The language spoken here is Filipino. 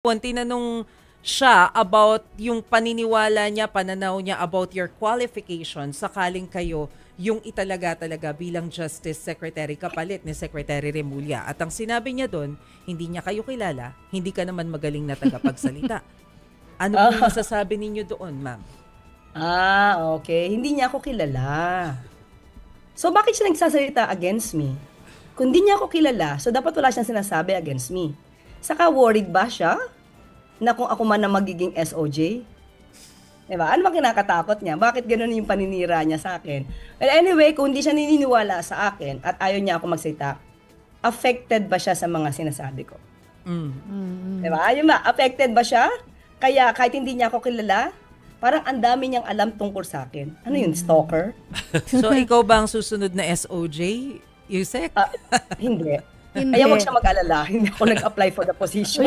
Tinanong siya about yung paniniwala niya, pananaw niya about your qualifications sakaling kayo yung italaga-talaga bilang Justice Secretary kapalit ni Secretary Remulla. At ang sinabi niya doon, hindi niya kayo kilala, hindi ka naman magaling na tagapagsalita. Ano po masasabi ninyo doon, ma'am? Okay. Hindi niya ako kilala. So, bakit siya nagsasalita against me? Kung hindi niya ako kilala, so dapat wala siyang sinasabi against me. Saka worried ba siya na kung ako man na magiging SOJ? Diba? Ano ba kinakatakot niya? Bakit ganun yung paninira niya sa akin? Well, anyway, kung hindi siya naniniwala sa akin at ayaw niya ako magsalita, affected ba siya sa mga sinasabi ko? Diba? Ayun ba, affected ba siya? Kaya kahit hindi niya ako kilala, parang ang dami niyang alam tungkol sa akin. Ano yun, stalker? So, ikaw ba ang susunod na SOJ, Yusek? Hindi. Kaya wag siya mag-alala. Hindi ako nag-apply for the position.